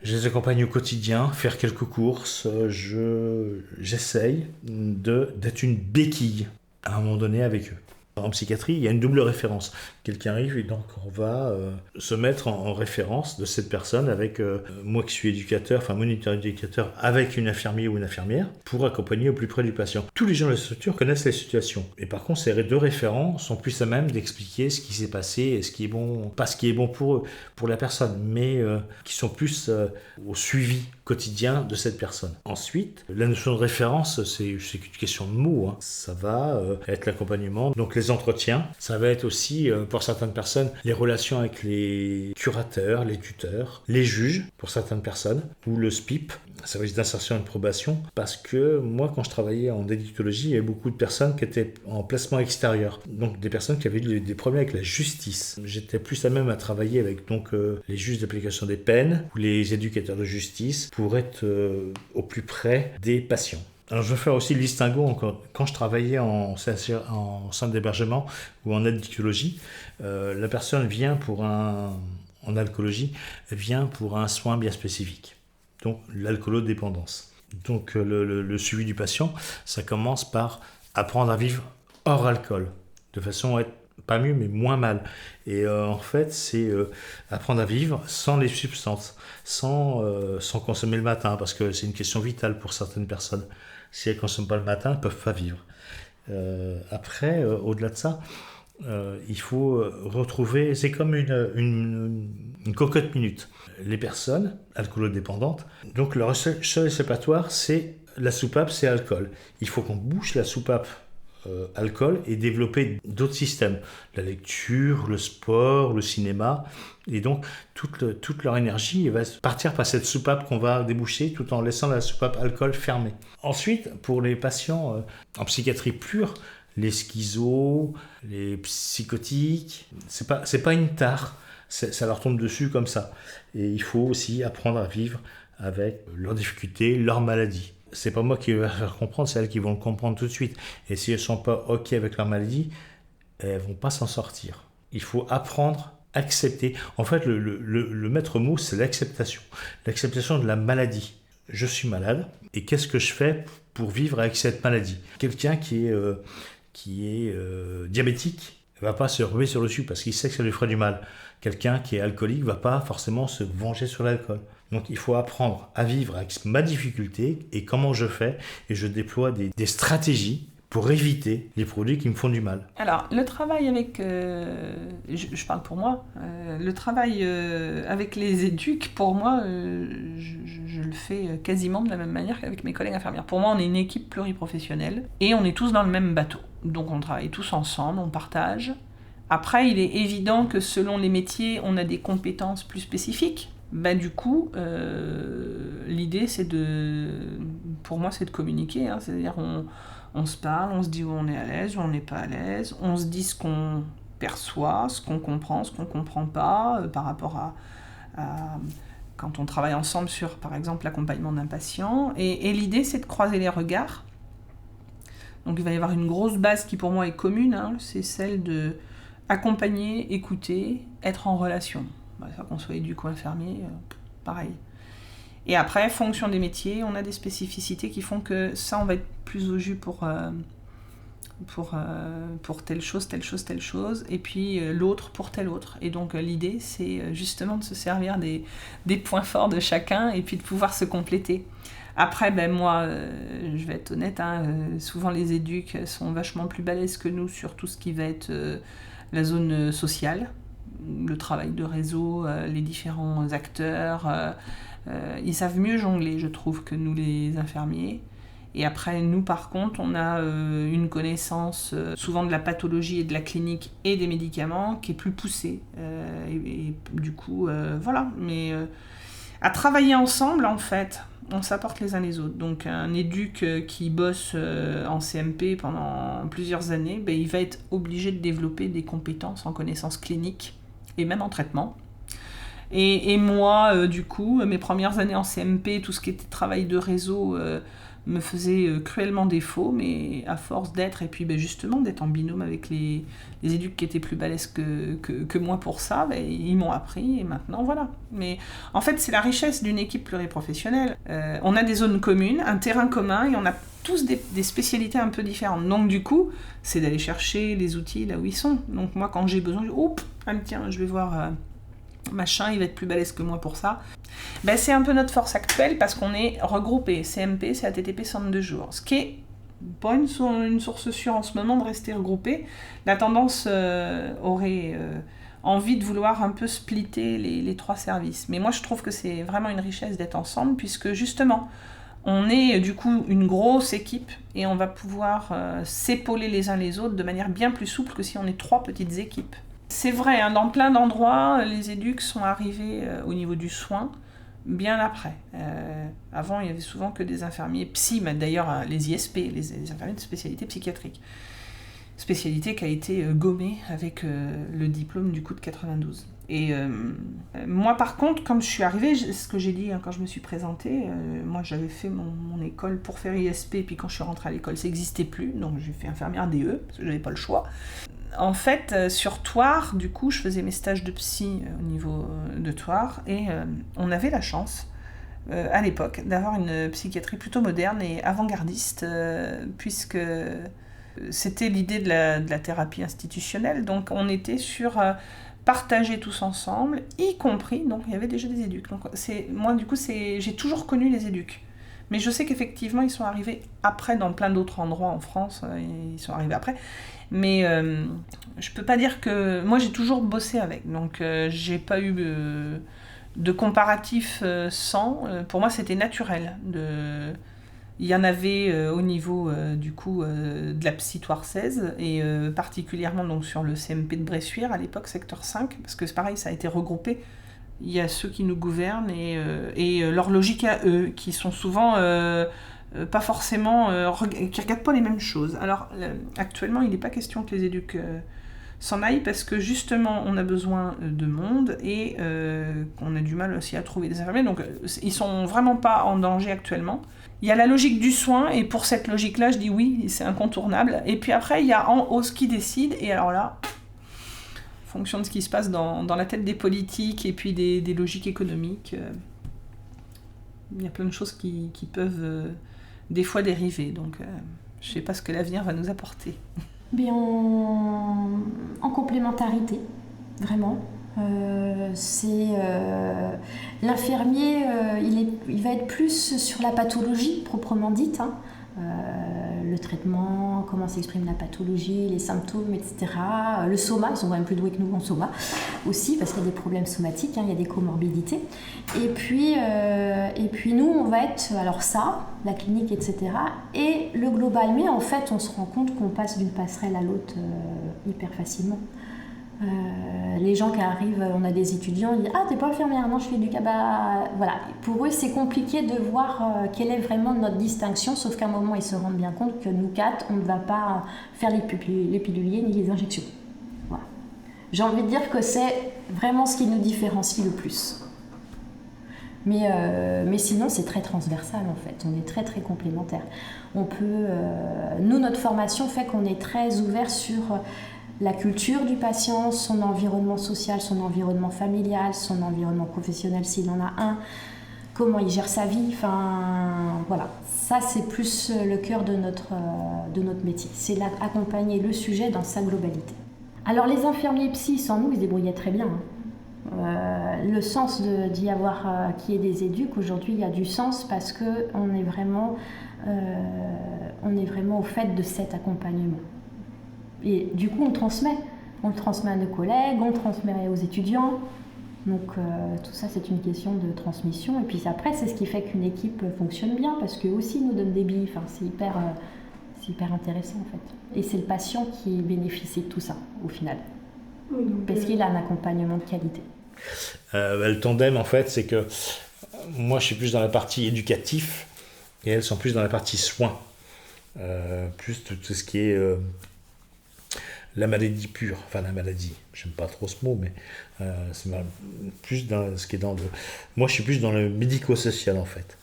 Je les accompagne au quotidien, faire quelques courses. J'essaye d'être une béquille à un moment donné avec eux. En psychiatrie, il y a une double référence. Quelqu'un arrive et donc on va se mettre en référence de cette personne avec moi qui suis éducateur, enfin moniteur éducateur, avec une infirmière ou une infirmière pour accompagner au plus près du patient. Tous les gens de la structure connaissent les situations. Et par contre, ces deux référents sont plus à même d'expliquer ce qui s'est passé et ce qui est bon, pas ce qui est bon pour eux, pour la personne, mais qui sont plus au suivi quotidien de cette personne. Ensuite, la notion de référence, c'est une question de mots. Hein. Ça va être l'accompagnement, donc les entretiens. Ça va être aussi, pour certaines personnes, les relations avec les curateurs, les tuteurs, les juges, pour certaines personnes, ou le SPIP, service d'insertion et de probation, parce que moi, quand je travaillais en délictologie, il y avait beaucoup de personnes qui étaient en placement extérieur, donc des personnes qui avaient des problèmes avec la justice. J'étais plus à même à travailler avec donc les juges d'application des peines ou les éducateurs de justice pour être au plus près des patients. Alors je veux faire aussi le distinguo quand je travaillais en centre d'hébergement ou en addictologie, la personne vient en alcoolologie, vient pour un soin bien spécifique, donc l'alcoolodépendance. Donc le suivi du patient, ça commence par apprendre à vivre hors alcool, de façon à être pas mieux mais moins mal. Et en fait, c'est apprendre à vivre sans les substances, sans consommer le matin, parce que c'est une question vitale pour certaines personnes. Si elles ne consomment pas le matin, elles ne peuvent pas vivre. Après, au-delà de ça, il faut retrouver, c'est comme une cocotte minute. Les personnes alcoolodépendantes, donc leur seul échappatoire, c'est la soupape, c'est alcool. Il faut qu'on bouche la soupape alcool et développer d'autres systèmes, la lecture, le sport, le cinéma, et donc toute leur énergie va partir par cette soupape qu'on va déboucher tout en laissant la soupape alcool fermée. Ensuite, pour les patients en psychiatrie pure, les schizos, les psychotiques, c'est pas une tare, ça leur tombe dessus comme ça. Et il faut aussi apprendre à vivre avec leurs difficultés, leurs maladies. C'est pas moi qui vais leur faire comprendre, c'est elles qui vont le comprendre tout de suite. Et si elles sont pas OK avec leur maladie, elles vont pas s'en sortir. Il faut apprendre, accepter. En fait, le maître mot, c'est l'acceptation. L'acceptation de la maladie. Je suis malade, et qu'est-ce que je fais pour vivre avec cette maladie ? Quelqu'un qui est diabétique ne va pas se ruer sur le sucre parce qu'il sait que ça lui ferait du mal. Quelqu'un qui est alcoolique ne va pas forcément se venger sur l'alcool. Donc il faut apprendre à vivre avec ma difficulté et comment je fais, et je déploie des stratégies pour éviter les produits qui me font du mal. Alors, le travail avec, je parle pour moi, le travail avec les éducs, pour moi, je le fais quasiment de la même manière qu'avec mes collègues infirmières. Pour moi, on est une équipe pluriprofessionnelle et on est tous dans le même bateau. Donc on travaille tous ensemble, on partage. Après, il est évident que selon les métiers, on a des compétences plus spécifiques. Du coup, l'idée, pour moi, c'est de communiquer. Hein, c'est-à-dire, on se parle, on se dit où on est à l'aise, où on n'est pas à l'aise, on se dit ce qu'on perçoit, ce qu'on comprend pas, par rapport à quand on travaille ensemble sur, par exemple, l'accompagnement d'un patient. Et l'idée, c'est de croiser les regards. Donc il va y avoir une grosse base qui pour moi est commune, hein, c'est celle de accompagner, écouter, être en relation. Ça qu'on soit éduc ou infirmier, pareil. Et après, fonction des métiers, on a des spécificités qui font que ça, on va être plus au jus pour telle chose, et puis l'autre pour telle autre. Et donc l'idée, c'est justement de se servir des points forts de chacun et puis de pouvoir se compléter. Après, moi, je vais être honnête, souvent les éducs sont vachement plus balèzes que nous sur tout ce qui va être la zone sociale. le travail de réseau, les différents acteurs. Ils savent mieux jongler, je trouve, que nous les infirmiers. Et après, nous, par contre, on a une connaissance souvent de la pathologie et de la clinique et des médicaments qui est plus poussée. Et du coup, voilà. Mais à travailler ensemble, en fait, on s'apporte les uns les autres. Donc un éduc qui bosse en CMP pendant plusieurs années, ben, il va être obligé de développer des compétences en connaissances cliniques et même en traitement. Et moi, du coup, mes premières années en CMP, tout ce qui était travail de réseau me faisait cruellement défaut, mais à force d'être, et puis ben, justement d'être en binôme avec les éducs qui étaient plus balèzes que moi pour ça, ben, ils m'ont appris, et maintenant voilà. Mais en fait, c'est la richesse d'une équipe pluriprofessionnelle. On a des zones communes, un terrain commun, et on a tous des spécialités un peu différentes. Donc du coup, c'est d'aller chercher les outils là où ils sont. Donc moi, quand j'ai besoin, tiens, je vais voir... machin, il va être plus balèze que moi pour ça. Ben, c'est un peu notre force actuelle parce qu'on est regroupé. CMP, c'est ATTP 102 jours. Ce qui est pas une source sûre en ce moment de rester regroupé. La tendance aurait envie de vouloir un peu splitter les 3 services. Mais moi, je trouve que c'est vraiment une richesse d'être ensemble puisque justement, on est du coup une grosse équipe et on va pouvoir s'épauler les uns les autres de manière bien plus souple que si on est 3 petites équipes. C'est vrai, hein, dans plein d'endroits, les éducs sont arrivés au niveau du soin bien après. Avant, il y avait souvent que des infirmiers psy, mais d'ailleurs les ISP, les infirmiers de spécialité psychiatrique. Spécialité qui a été gommée avec le diplôme du coup de 92. Et moi par contre, comme je suis arrivée, ce que j'ai dit quand je me suis présentée, moi j'avais fait mon école pour faire ISP, puis quand je suis rentrée à l'école, ça n'existait plus, donc j'ai fait infirmière DE, parce que j'avais pas le choix. En fait, sur Thouars, du coup, je faisais mes stages de psy au niveau de Thouars, et on avait la chance, à l'époque, d'avoir une psychiatrie plutôt moderne et avant-gardiste, puisque c'était l'idée de la thérapie institutionnelle, donc on était sur partager tous ensemble, y compris, donc il y avait déjà des éducs. Donc moi, du coup, j'ai toujours connu les éducs. Mais je sais qu'effectivement, ils sont arrivés après dans plein d'autres endroits en France, ils sont arrivés après. Mais je peux pas dire que... Moi, j'ai toujours bossé avec, donc j'ai pas eu de comparatif sans. Pour moi, c'était naturel. Il y en avait au niveau du coup de la psy thoirsaise, et particulièrement donc, sur le CMP de Bressuire, à l'époque, secteur 5, parce que c'est pareil, ça a été regroupé. Il y a ceux qui nous gouvernent et leur logique à eux, qui sont souvent... pas forcément, qui regardent pas les mêmes choses. Alors actuellement, il n'est pas question que les éducs s'en aillent parce que justement, on a besoin de monde et qu'on a du mal aussi à trouver des infirmiers. Donc, ils sont vraiment pas en danger actuellement. Il y a la logique du soin et pour cette logique-là, je dis oui, c'est incontournable. Et puis après, il y a en haut ce qui décide et alors là, en fonction de ce qui se passe dans la tête des politiques et puis des logiques économiques, il y a plein de choses qui peuvent... des fois dérivés, donc je ne sais pas ce que l'avenir va nous apporter. Mais en complémentarité, vraiment. L'infirmier, il va être plus sur la pathologie proprement dite, hein. Le traitement, comment s'exprime la pathologie, les symptômes, etc. Le soma, ils sont quand même plus doués que nous en soma aussi, parce qu'il y a des problèmes somatiques, hein, il y a des comorbidités. Et puis nous, on va être, alors ça, la clinique, etc. Et le global, mais en fait, on se rend compte qu'on passe d'une passerelle à l'autre hyper facilement. Les gens qui arrivent, on a des étudiants, ils disent « Ah, t'es pas infirmière, non, je fais du cabas. » Voilà. Pour eux, c'est compliqué de voir quelle est vraiment notre distinction, sauf qu'à un moment, ils se rendent bien compte que nous quatre, on ne va pas faire les piluliers ni les injections. Voilà. J'ai envie de dire que c'est vraiment ce qui nous différencie le plus. Mais sinon, c'est très transversal en fait. On est très très complémentaires. On peut, nous, notre formation fait qu'on est très ouvert sur la culture du patient, son environnement social, son environnement familial, son environnement professionnel s'il en a un, comment il gère sa vie, enfin voilà. Ça, c'est plus le cœur de notre métier. C'est accompagner le sujet dans sa globalité. Alors les infirmiers psy, sans nous, ils se débrouillaient très bien. Le sens d'y avoir qu'il y ait des éducs, aujourd'hui, il y a du sens parce qu'on est vraiment au fait de cet accompagnement. Et du coup, on transmet. On le transmet à nos collègues, on le transmet aux étudiants. Donc tout ça, c'est une question de transmission. Et puis après, c'est ce qui fait qu'une équipe fonctionne bien, parce qu'eux aussi nous donnent des billes. Enfin, c'est hyper intéressant en fait. Et c'est le patient qui bénéficie de tout ça au final, parce qu'il a un accompagnement de qualité. Le tandem, en fait, c'est que moi, je suis plus dans la partie éducatif et elles sont plus dans la partie soins. Plus tout ce qui est la maladie pure. Enfin, la maladie, j'aime pas trop ce mot, mais c'est plus dans ce qui est dans le... Moi, je suis plus dans le médico-social, en fait.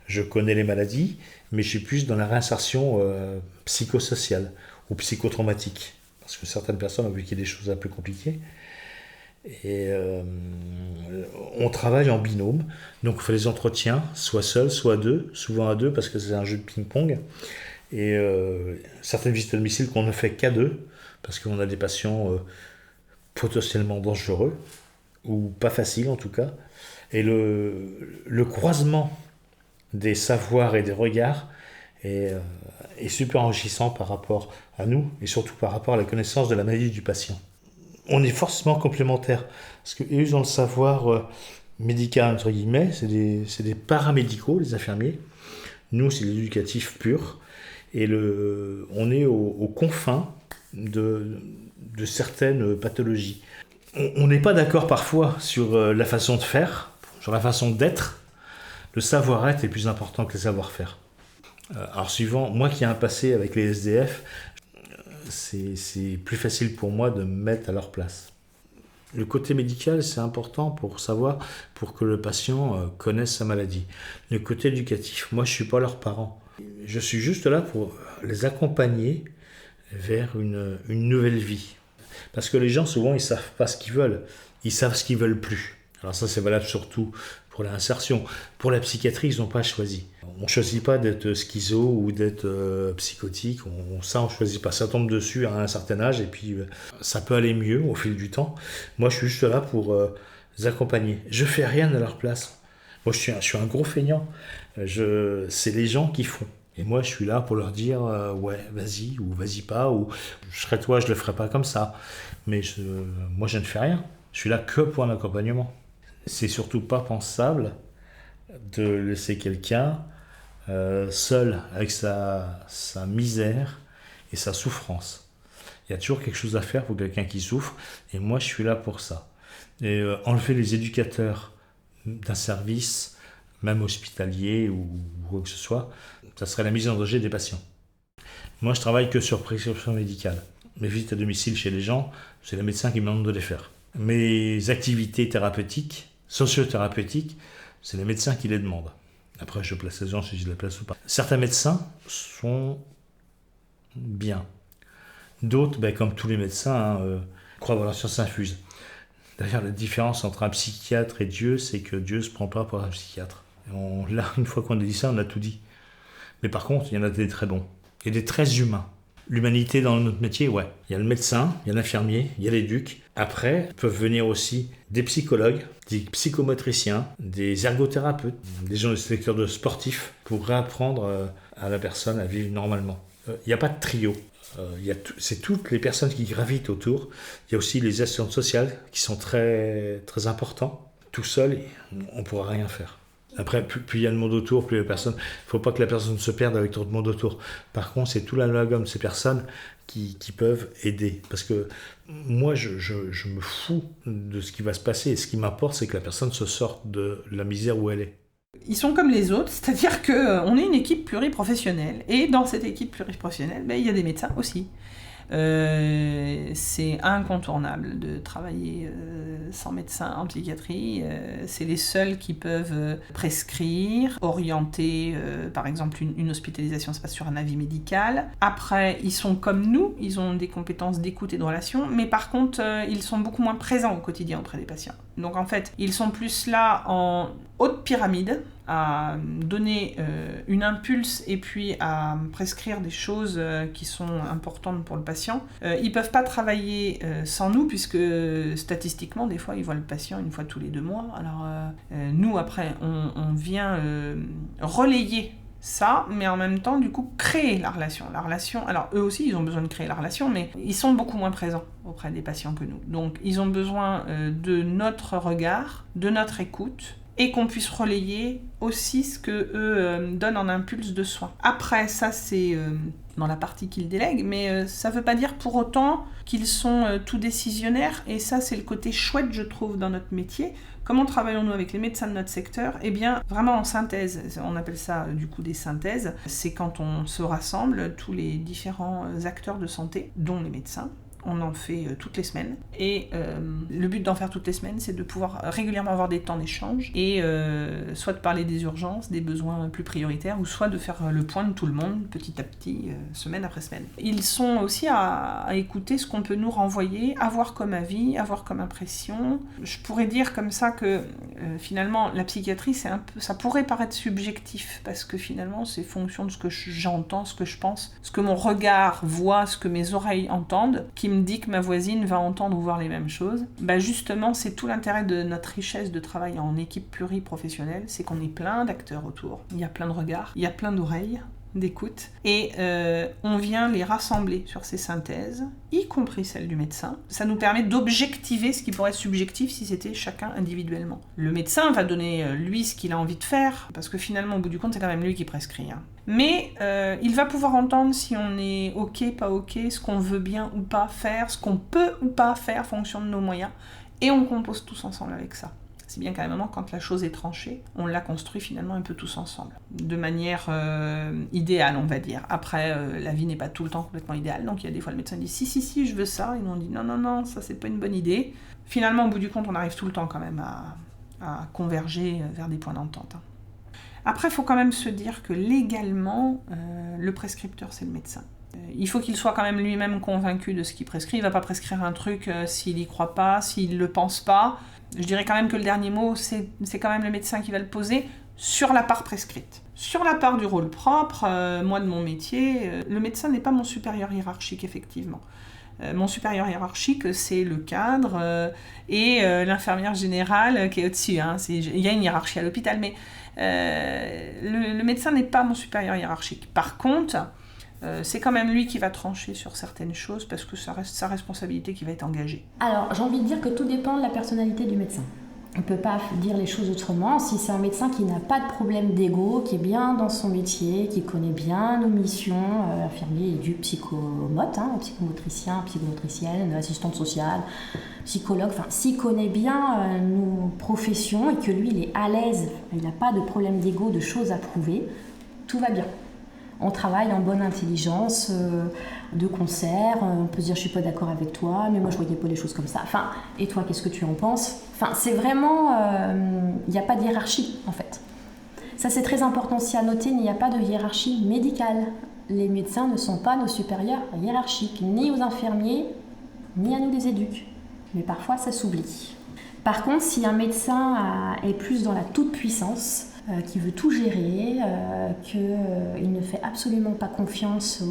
Je connais les maladies, mais je suis plus dans la réinsertion psychosociale ou psychotraumatique. Parce que certaines personnes ont vécu des choses un peu compliquées. Et on travaille en binôme, donc on fait les entretiens, soit seul, soit à deux, souvent à deux parce que c'est un jeu de ping-pong. Et certaines visites à domicile qu'on ne fait qu'à deux, parce qu'on a des patients potentiellement dangereux, ou pas faciles en tout cas. Et le croisement des savoirs et des regards est super enrichissant par rapport à nous, et surtout par rapport à la connaissance de la maladie du patient. On est forcément complémentaires, parce qu'eux ont le savoir médical, entre guillemets, c'est des paramédicaux, les infirmiers. Nous, c'est l'éducatif pur, et on est aux confins de certaines pathologies. On n'est pas d'accord parfois sur la façon de faire, sur la façon d'être. Le savoir-être est plus important que le savoir-faire. Alors suivant, moi qui ai un passé avec les SDF, c'est plus facile pour moi de me mettre à leur place. Le côté médical, c'est important pour que le patient connaisse sa maladie. Le côté éducatif, moi je ne suis pas leur parent. Je suis juste là pour les accompagner vers une nouvelle vie. Parce que les gens, souvent, ils ne savent pas ce qu'ils veulent. Ils savent ce qu'ils ne veulent plus. Alors ça, c'est valable surtout pour l'insertion. Pour la psychiatrie, ils n'ont pas choisi. On ne choisit pas d'être schizo ou d'être psychotique. On ne choisit pas. Ça tombe dessus à un certain âge et puis ça peut aller mieux au fil du temps. Moi, je suis juste là pour les accompagner. Je ne fais rien à leur place. Moi, je suis un gros feignant. C'est les gens qui font. Et moi, je suis là pour leur dire ouais, vas-y ou vas-y pas, ou je serais toi, je le ferais pas comme ça. Mais moi, je ne fais rien. Je suis là que pour un accompagnement. C'est surtout pas pensable de laisser quelqu'un seul avec sa misère et sa souffrance. Il y a toujours quelque chose à faire pour quelqu'un qui souffre, et moi, je suis là pour ça. Et enlever les éducateurs d'un service, même hospitalier ou quoi que ce soit, ça serait la mise en danger des patients. Moi, je travaille que sur prescription médicale. Mes visites à domicile chez les gens, c'est le médecin qui me demande de les faire. Mes activités thérapeutiques, socio-thérapeutiques, c'est les médecins qui les demandent. Après, je place les gens si je les place ou pas. Certains médecins sont bien. D'autres, comme tous les médecins, croient dans la science infuse. D'ailleurs, la différence entre un psychiatre et Dieu, c'est que Dieu ne se prend pas pour un psychiatre. Là, une fois qu'on a dit ça, on a tout dit. Mais par contre, il y en a des très bons. Il y a des très humains. L'humanité dans notre métier, ouais. Il y a le médecin, il y a l'infirmier, il y a l'éduc. Après, peuvent venir aussi des psychologues, des psychomotriciens, des ergothérapeutes, des gens du secteur de sportifs pour réapprendre à la personne à vivre normalement. Il n'y a pas de trio. C'est toutes les personnes qui gravitent autour. Il y a aussi les assistantes sociales qui sont très, très importants. Tout seul, on ne pourra rien faire. Après, plus il y a le monde autour, plus les personnes... Il ne faut pas que la personne se perde avec tout le monde autour. Par contre, c'est tout l'amalgame de ces personnes qui peuvent aider. Parce que moi, je me fous de ce qui va se passer. Et ce qui m'importe, c'est que la personne se sorte de la misère où elle est. Ils sont comme les autres, c'est-à-dire qu'on est une équipe pluriprofessionnelle. Et dans cette équipe pluriprofessionnelle, il y a des médecins aussi. C'est incontournable de travailler sans médecin en psychiatrie. C'est les seuls qui peuvent prescrire, orienter, par exemple une hospitalisation se passe sur un avis médical. Après, ils sont comme nous, ils ont des compétences d'écoute et de relation, mais par contre, ils sont beaucoup moins présents au quotidien auprès des patients. Donc en fait, ils sont plus là en haute pyramide, à donner une impulse et puis à prescrire des choses qui sont importantes pour le patient. Ils ne peuvent pas travailler sans nous puisque statistiquement, des fois, ils voient le patient une fois tous les 2 mois. Alors nous, après, on vient relayer ça, mais en même temps, du coup, créer la relation. Alors eux aussi, ils ont besoin de créer la relation, mais ils sont beaucoup moins présents auprès des patients que nous. Donc, ils ont besoin de notre regard, de notre écoute, et qu'on puisse relayer aussi ce qu'eux donnent en impulse de soins. Après, ça, c'est dans la partie qu'ils délèguent, mais ça ne veut pas dire pour autant qu'ils sont tout décisionnaires, et ça, c'est le côté chouette, je trouve, dans notre métier. Comment travaillons-nous avec les médecins de notre secteur ? Eh bien, vraiment en synthèse. On appelle ça du coup des synthèses. C'est quand on se rassemble, tous les différents acteurs de santé, dont les médecins. On en fait toutes les semaines. Et le but d'en faire toutes les semaines, c'est de pouvoir régulièrement avoir des temps d'échange et soit de parler des urgences, des besoins plus prioritaires, ou soit de faire le point de tout le monde, petit à petit, semaine après semaine. Ils sont aussi à écouter ce qu'on peut nous renvoyer, avoir comme avis, avoir comme impression. Je pourrais dire comme ça que finalement, la psychiatrie, ça pourrait paraître subjectif, parce que finalement, c'est fonction de ce que j'entends, ce que je pense, ce que mon regard voit, ce que mes oreilles entendent, qui me dit que ma voisine va entendre ou voir les mêmes choses. Bah justement, c'est tout l'intérêt de notre richesse de travail en équipe pluriprofessionnelle, c'est qu'on est plein d'acteurs autour. Il y a plein de regards, il y a plein d'oreilles, d'écoute, et on vient les rassembler sur ces synthèses, y compris celles du médecin. Ça nous permet d'objectiver ce qui pourrait être subjectif si c'était chacun individuellement. Le médecin va donner, lui, ce qu'il a envie de faire, parce que finalement, au bout du compte, c'est quand même lui qui prescrit. Mais il va pouvoir entendre si on est ok, pas ok, ce qu'on veut bien ou pas faire, ce qu'on peut ou pas faire en fonction de nos moyens, et on compose tous ensemble avec ça. Si bien qu'à un moment, quand la chose est tranchée, on la construit finalement un peu tous ensemble, de manière idéale, on va dire. Après, la vie n'est pas tout le temps complètement idéale, donc il y a des fois le médecin dit si, je veux ça, et nous on dit non, ça c'est pas une bonne idée. Finalement, au bout du compte, on arrive tout le temps quand même à converger vers des points d'entente. Après, il faut quand même se dire que légalement, le prescripteur, c'est le médecin. Il faut qu'il soit quand même lui-même convaincu de ce qu'il prescrit. Il ne va pas prescrire un truc s'il n'y croit pas, s'il ne le pense pas. Je dirais quand même que le dernier mot, c'est quand même le médecin qui va le poser sur la part prescrite. Sur la part du rôle propre, moi de mon métier, le médecin n'est pas mon supérieur hiérarchique, effectivement. Mon supérieur hiérarchique, c'est le cadre et l'infirmière générale qui est au-dessus. Il y a une hiérarchie à l'hôpital, mais le médecin n'est pas mon supérieur hiérarchique. Par contre, c'est quand même lui qui va trancher sur certaines choses parce que ça reste sa responsabilité qui va être engagée. Alors, j'ai envie de dire que tout dépend de la personnalité du médecin. On ne peut pas dire les choses autrement. Si c'est un médecin qui n'a pas de problème d'ego, qui est bien dans son métier, qui connaît bien nos missions, infirmier et du psychomote, psychomotricien, psychomotricienne, assistante sociale, psychologue, s'il connaît bien nos professions et que lui, il est à l'aise, il n'a pas de problème d'ego, de choses à prouver, tout va bien. On travaille en bonne intelligence, de concert, on peut se dire je suis pas d'accord avec toi, mais moi je voyais pas les choses comme ça. Et toi, qu'est-ce que tu en penses ? C'est vraiment, il n'y a pas de hiérarchie en fait. Ça c'est très important aussi à noter, il n'y a pas de hiérarchie médicale. Les médecins ne sont pas nos supérieurs hiérarchiques, ni aux infirmiers, ni à nous les éduques. Mais parfois ça s'oublie. Par contre, si un médecin est plus dans la toute-puissance, qui veut tout gérer, qu'il ne fait absolument pas confiance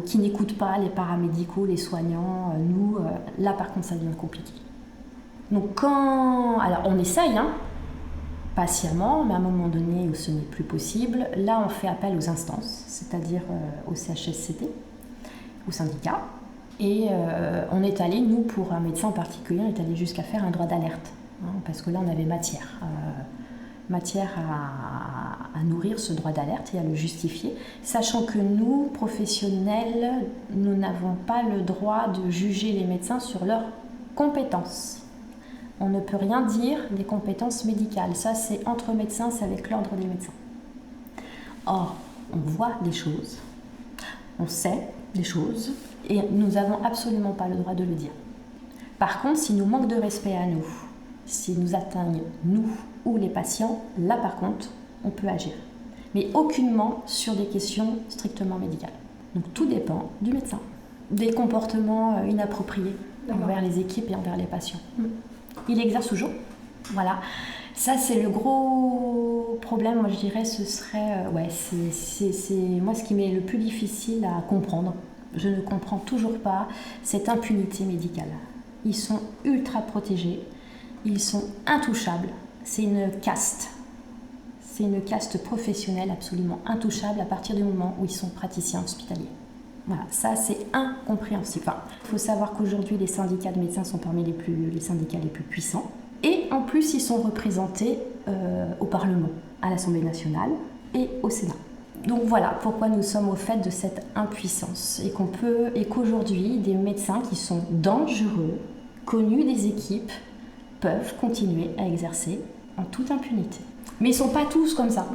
qui n'écoute pas les paramédicaux, les soignants, nous, là par contre ça devient compliqué. Donc alors on essaye, patiemment, mais à un moment donné où ce n'est plus possible, là on fait appel aux instances, c'est-à-dire au CHSCT, au syndicat, et on est allé, nous pour un médecin en particulier, on est allé jusqu'à faire un droit d'alerte, parce que là on avait matière à nourrir ce droit d'alerte et à le justifier, sachant que nous, professionnels, nous n'avons pas le droit de juger les médecins sur leurs compétences. On ne peut rien dire des compétences médicales. Ça, c'est entre médecins, c'est avec l'ordre des médecins. Or, on voit des choses, on sait des choses, et nous n'avons absolument pas le droit de le dire. Par contre, s'il nous manque de respect à nous, s'ils nous atteignent, nous ou les patients, là par contre, on peut agir. Mais aucunement sur des questions strictement médicales. Donc tout dépend du médecin. Des comportements inappropriés envers les équipes et envers les patients. Il exerce toujours. Voilà. Ça, c'est le gros problème, moi je dirais, ce serait... c'est moi ce qui m'est le plus difficile à comprendre. Je ne comprends toujours pas cette impunité médicale. Ils sont ultra protégés. Ils sont intouchables. C'est une caste. c'est une caste professionnelle absolument intouchable à partir du moment où ils sont praticiens hospitaliers. Voilà, ça c'est incompréhensible. Enfin, il faut savoir qu'aujourd'hui les syndicats de médecins sont parmi les syndicats les plus puissants. Et en plus, ils sont représentés au Parlement, à l'Assemblée nationale et au Sénat. Donc voilà pourquoi nous sommes au fait de cette impuissance et qu'aujourd'hui, des médecins qui sont dangereux, connus des équipes, peuvent continuer à exercer en toute impunité. Mais ils ne sont pas tous comme ça.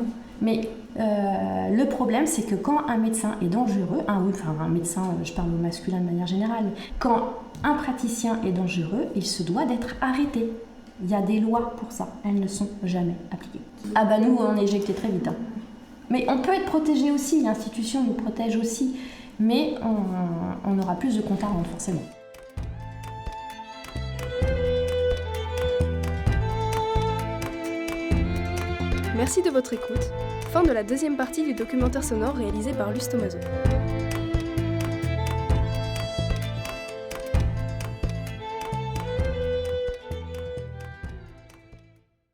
Mais le problème, c'est que quand un médecin est dangereux, un médecin, je parle au masculin de manière générale, quand un praticien est dangereux, il se doit d'être arrêté. Il y a des lois pour ça, elles ne sont jamais appliquées. Ah bah nous, on est éjectés très vite. Mais on peut être protégé aussi, l'institution nous protège aussi, mais on aura plus de comptes à rendre forcément. Merci de votre écoute. Fin de la deuxième partie du documentaire sonore réalisé par Luce Tomaso.